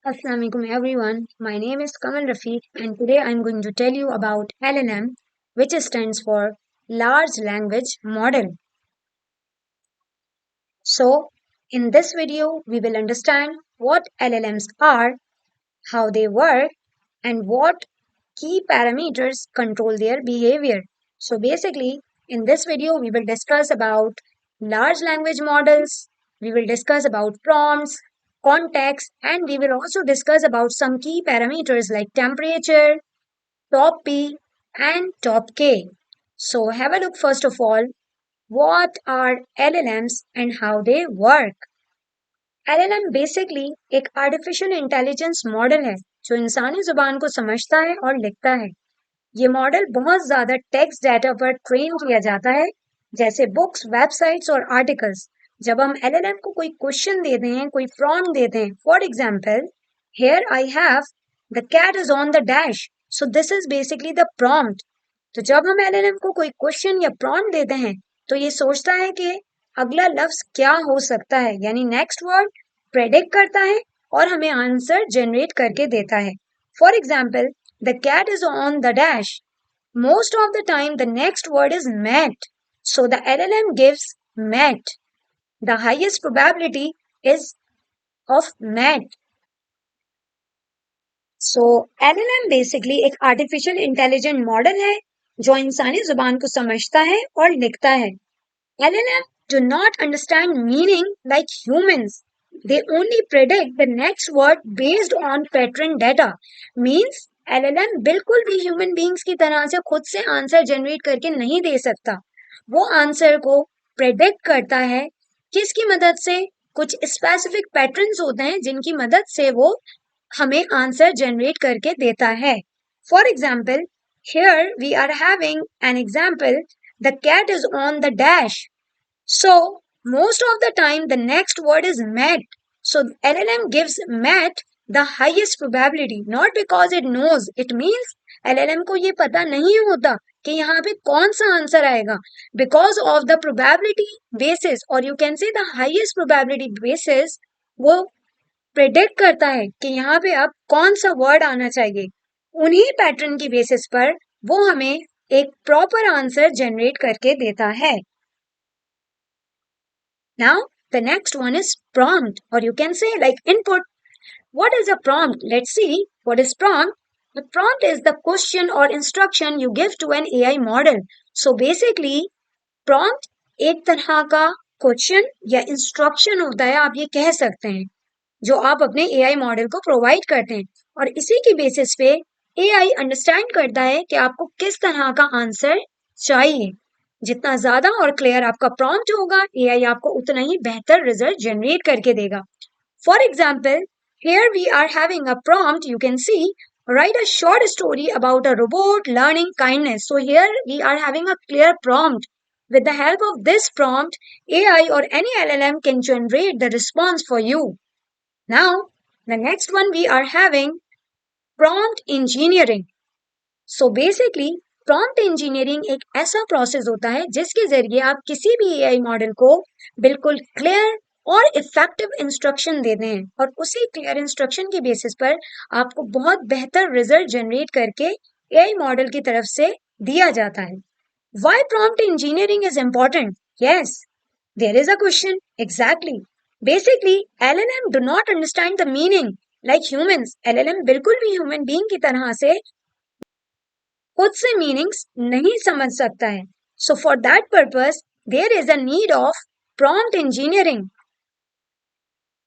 Assalamu alaikum everyone. My name is Kamal Rafiq and today I'm going to tell you about LLM, which stands for Large Language Model. So, in this video, we will understand what LLMs are, how they work, and what key parameters control their behavior. So basically, in this video, we will discuss about large language models, we will discuss about prompts, context, and we will also discuss about some key parameters like temperature, top P, and top K. So have a look first of all, what are LLMs and how they work. LLM basically एक artificial intelligence model है जो इंसानी जुबान को समझता है और लिखता है। ये मॉडल बहुत ज्यादा टेक्स्ट डाटा पर ट्रेन किया जाता है, जैसे बुक्स, वेबसाइट्स और आर्टिकल्स। जब हम एलएलएम को कोई क्वेश्चन देते हैं, कोई प्रॉम्प्ट देते हैं, for example, here I have the cat is on the dash, so this is basically the prompt. तो जब हम एलएलएम को कोई क्वेश्चन या प्रॉम्प्ट देते हैं तो ये सोचता है कि अगला लफ्ज क्या हो सकता है, यानी नेक्स्ट वर्ड प्रेडिक्ट करता है और हमें आंसर जनरेट करके देता है। For example, the cat is on the dash, most of the time the next word is met, so the LLM gives met. The highest probability is of met. So LLM basically एक artificial intelligent model है जो इंसानी जुबान को समझता है और लिखता है। LLM do not understand meaning like humans. They only predict the next word based on pattern data. Means LLM बिल्कुल भी ह्यूमन बींग्स की तरह से खुद से आंसर जनरेट करके नहीं दे सकता। वो आंसर को प्रेडिक्ट करता है किसकी मदद से? कुछ स्पेसिफिक पैटर्न्स होते हैं जिनकी मदद से वो हमें आंसर जनरेट करके देता है। For example, here we are having an example, the cat is on the dash, so most of the time the next word is met. So LLM gives met the highest probability, not because it knows. It means LLM को ये पता नहीं होता कि यहाँ पे कौन सा आंसर आएगा, because of the probability basis, or you can say the highest probability basis, वो प्रेडिक्ट करता है कि यहाँ पे अब कौन सा वर्ड आना चाहिए। उन्हीं पैटर्न की बेसिस पर वो हमें एक प्रॉपर आंसर जनरेट करके देता है। Now, the next one is prompt, or you can say like input. What is a prompt? Let's see. What is prompt? The prompt is the question or instruction you give to an AI model. So basically, prompt एक तरह का question या instruction होता है, आप ये कह सकते हैं, जो आप अपने एआई मॉडल को प्रोवाइड करते हैं और इसी की बेसिस पे एआई अंडरस्टैंड करता है कि आपको किस तरह का आंसर चाहिए। जितना ज्यादा और क्लियर आपका प्रॉम्प्ट होगा, एआई आपको उतना ही बेहतर रिजल्ट जनरेट करके देगा। For example, here we are having a prompt, you can see, write a short story about a robot learning kindness. So here we are having a clear prompt. With the help of this prompt, AI or any LLM can generate the response for you. Now, the next one we are having prompt engineering. So basically, prompt engineering एक ऐसा process होता है जिसके जरिए आप किसी भी AI model को बिल्कुल क्लियर और इफेक्टिव इंस्ट्रक्शन देते हैं और उसी क्लियर इंस्ट्रक्शन के बेसिस पर आपको बहुत बेहतर रिजल्ट जनरेट करके एआई मॉडल की तरफ से दिया जाता है। Why prompt engineering is important? Yes, there is a question. Exactly. Basically, LLM do not understand the meaning like humans. LLM बिल्कुल भी human being की तरह से खुद से मीनिंग्स नहीं समझ सकता है। So for that purpose there is a need of prompt engineering.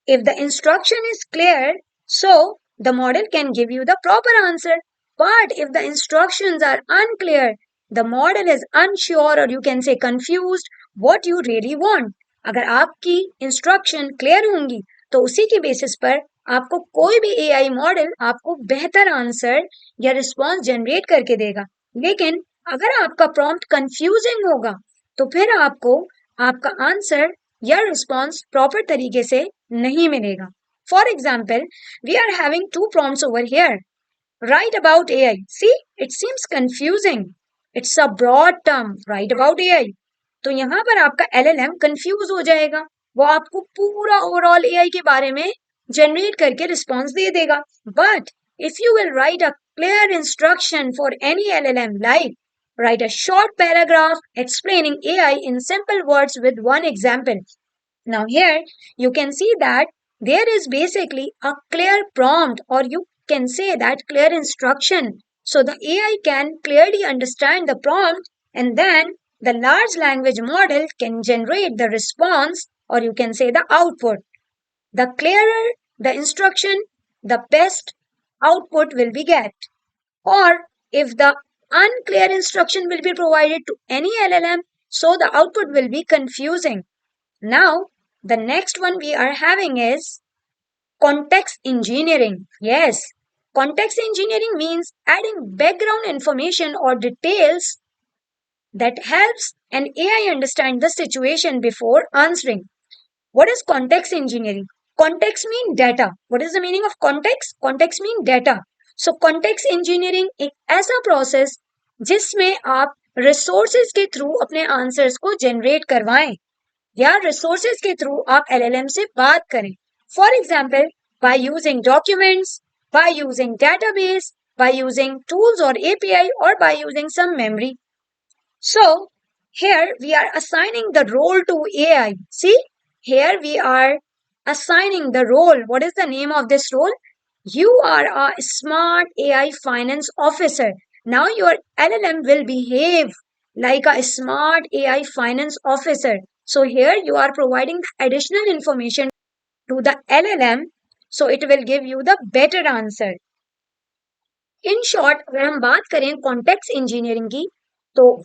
If the instruction is clear, so the model can give you the proper answer, but if the instructions are unclear, the model is unsure और you can say confused what you really want. अगर आपकी instruction clear होंगी तो उसी के basis पर आपको कोई भी एआई मॉडल आपको बेहतर आंसर या रिस्पॉन्स जनरेट करके देगा। लेकिन अगर आपका प्रॉम्प्ट कंफ्यूजिंग होगा तो फिर आपको आपका आंसर या रिस्पॉन्स प्रॉपर तरीके से नहीं मिलेगा। For example, we are having two prompts over here. Write about AI, see it seems confusing, it's a broad term, write about AI. तो यहाँ पर आपका एलएलएम कंफ्यूज हो जाएगा, वो आपको पूरा ओवरऑल एआई के बारे में जनरेट करके रिस्पॉन्स दे देगा. But if you will write a clear instruction for any LLM, like write a short paragraph explaining AI in simple words with one example. Now here you can see that there is basically a clear prompt, or you can say that clear instruction. So the AI can clearly understand the prompt, and then the large language model can generate the response, or you can say the output. The clearer the instruction, the best output will be get. Or if the unclear instruction will be provided to any LLM, so the output will be confusing. Now, the next one we are having is context engineering. Yes, context engineering means adding background information or details that helps an AI understand the situation before answering. What is context engineering? Context mean data. What is the meaning of context? Context mean data. So context engineering एक ऐसा process जिसमें आप resources के through अपने answers को generate करवाएं या resources के थ्रू आप एलएलएम से बात करें. For example, by using documents, by using database, by using tools और एपीआई, और by using some memory. So here we are assigning the role to AI. See, here we are assigning the role. What is the name of this role? You are a smart AI finance officer. Now your LLM will behave like a smart AI finance officer. So here you are providing the additional information to the LLM, so it will give you the better answer. In short अगर हम बात करें context engineering की, तो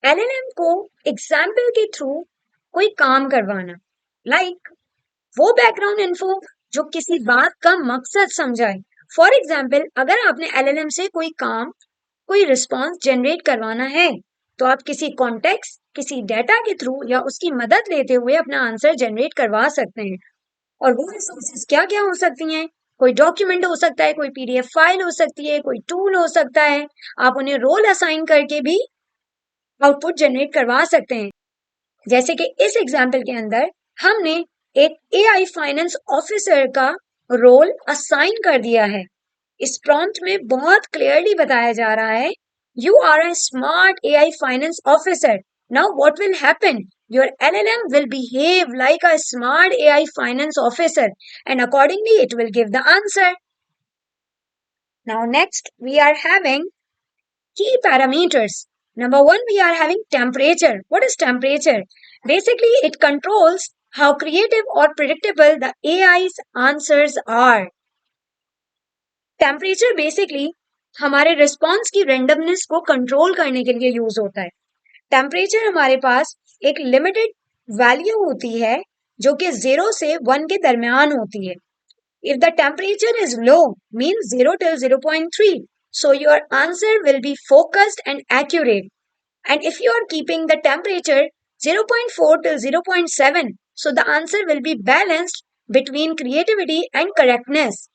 LLM को example के through कोई काम करवाना, लाइक वो बैकग्राउंड इन्फो जो किसी बात का मकसद समझाए. फॉर एग्जाम्पल, अगर आपने एलएलएम से कोई काम, कोई रिस्पॉन्स जनरेट करवाना है, तो आप किसी कॉन्टेक्स्ट, किसी डेटा के थ्रू या उसकी मदद लेते हुए अपना आंसर जनरेट करवा सकते हैं. और वो रिसोर्सेज क्या क्या हो सकती हैं? कोई डॉक्यूमेंट हो सकता है, कोई पीडीएफ फाइल हो सकती है, कोई टूल हो सकता है. आप उन्हें रोल असाइन करके भी आउटपुट जनरेट करवा सकते हैं. जैसे कि इस एग्जाम्पल के अंदर हमने एक एआई फाइनेंस ऑफिसर का रोल असाइन कर दिया है. इस प्रॉम्प्ट में बहुत क्लियरली बताया जा रहा है, you are a smart AI finance officer. Now what will happen? Your LLM will behave like a smart AI finance officer, and accordingly it will give the answer. Now next we are having key parameters. Number one, we are having temperature. What is temperature? Basically it controls how creative or predictable the AI's answers are. Temperature basically हमारे response की randomness को control करने के लिए use होता है. Temperature हमारे पास एक लिमिटेड वैल्यू होती है जो कि 0 से 1 के दरमियान होती है. If the temperature is low, mean 0 till 0.3, so your answer will be focused and accurate. And if you are keeping the temperature 0.4 till 0.7, so the answer will be balanced between creativity and correctness.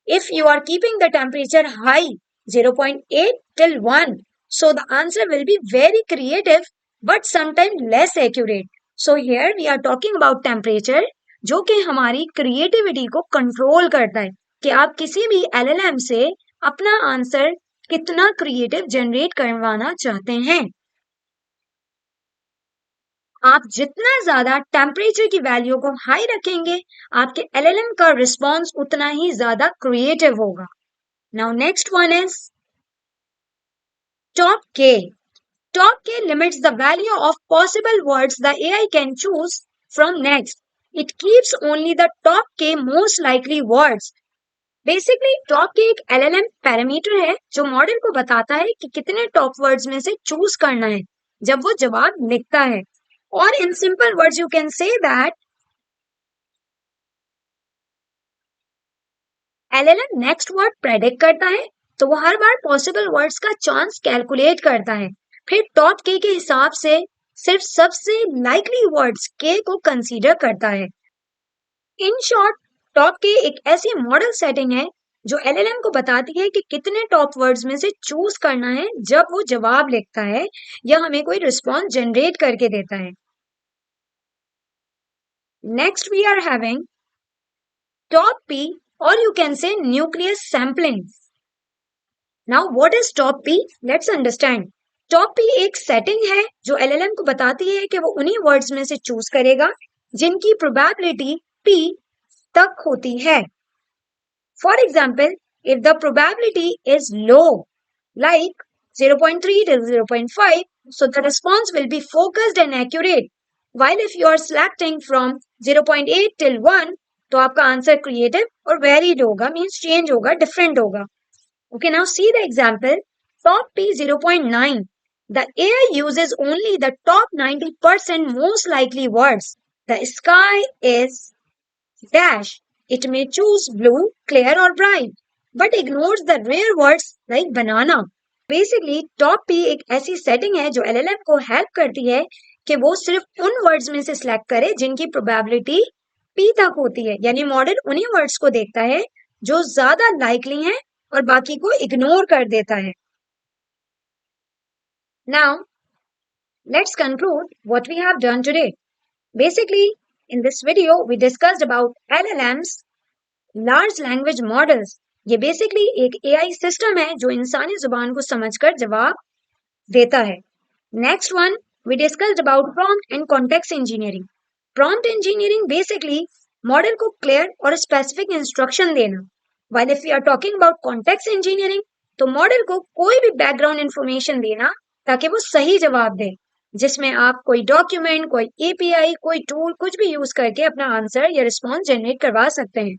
If you are keeping the temperature high 0.8 till 1, so the answer will be very creative but sometimes less accurate. So here we are talking about temperature, जो कि हमारी creativity को control करता है कि आप किसी भी एलएलएम से अपना आंसर कितना क्रिएटिव जनरेट करवाना चाहते हैं. आप जितना ज्यादा टेम्परेचर की वैल्यू को हाई रखेंगे, आपके एलएलएम का रिस्पॉन्स उतना ही ज्यादा क्रिएटिव होगा. Now next one is top K. Top K limits the value of possible words the AI can choose from next. It keeps only the top K most likely words. Basically top के एक LLM parameter है जो model को बताता है कि कितने top words में से चूज करना है जब वो जवाब लिखता है. और in simple words you can say that LLM next word predict करता है, तो वो हर बार पॉसिबल वर्ड्स का चांस कैलकुलेट करता है, फिर टॉप के हिसाब से सिर्फ सबसे लाइकली वर्ड्स के को कंसीडर करता है. इन शॉर्ट, टॉप के एक ऐसी मॉडल सेटिंग है जो एलएलएम को बताती है कि कितने टॉप वर्ड्स में से चूज करना है जब वो जवाब लिखता है या हमें कोई रिस्पॉन्स जनरेट करके देता है. Next we are having top P, or you can say nucleus sampling. Now what is top P? Let's understand. Top P एक सेटिंग है जो एलएलएम को बताती है कि वो उन्हीं वर्ड्स में से चूज करेगा जिनकी प्रोबेबिलिटी पी तक होती है. For example, if the probability is low like 0.3 till 0.5, so the response will be focused and accurate. While if you are selecting from 0.8 till 1, तो आपका आंसर क्रिएटिव और वेरिड होगा, मीन्स चेंज होगा, different होगा. Okay, now see the example. Top P 0.9. The AI uses only the top 90% most likely words. The sky is dash. It may choose blue, clear or bright, but ignores the rare words like banana. Basically top P एक ऐसी setting है जो LLM को help करती है कि वो सिर्फ उन वर्ड्स में से सिलेक्ट करे जिनकी प्रोबेबिलिटी पी तक होती है. यानी मॉडल उन्हीं वर्ड्स को देखता है जो ज्यादा लाइकली हैं और बाकी को इग्नोर कर देता है. Now let's conclude what we have done today. Basically in this video we discussed about LLMs, large language models. ये बेसिकली एक एआई सिस्टम है जो इंसानी जुबान को समझकर जवाब देता है. Next one we discussed about prompt and context engineering. Prompt engineering basically model को क्लियर और स्पेसिफिक इंस्ट्रक्शन देना. While if you are talking about context engineering तो मॉडल को कोई भी बैकग्राउंड इंफॉर्मेशन देना ताकि वो सही जवाब दे, जिसमें आप कोई डॉक्यूमेंट, कोई एपीआई, कोई टूल कुछ भी यूज करके अपना आंसर या रिस्पॉन्स जनरेट करवा सकते हैं.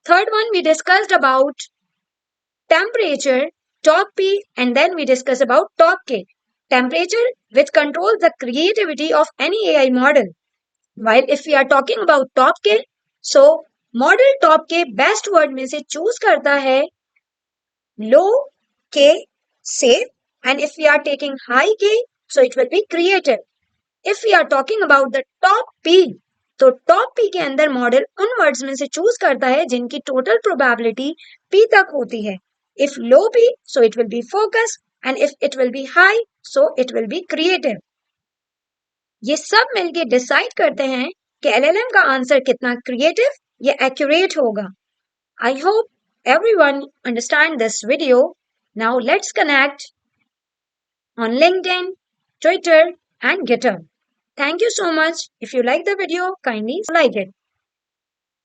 Third one we discussed about temperature, top P, and then we discuss about top K. Temperature, which controls the creativity of any AI model. While if we are talking about top K, so model top K best word में से choose करता है low K, safe, and if we are taking high K, so it will be creative. If we are talking about the top P, तो top P के अंदर model उन words में से चूज करता है जिनकी टोटल प्रोबेबिलिटी पी तक होती है. If low P, so it will be focus, and if it will be high, so it will be creative. ये सब मिलके डिसाइड करते हैं कि एलएलएम का आंसर कितना क्रिएटिव या एक्यूरेट होगा. I hope everyone understand this video. Now let's connect on LinkedIn, Twitter, and GitHub. Thank you so much. If you like the video, kindly like it.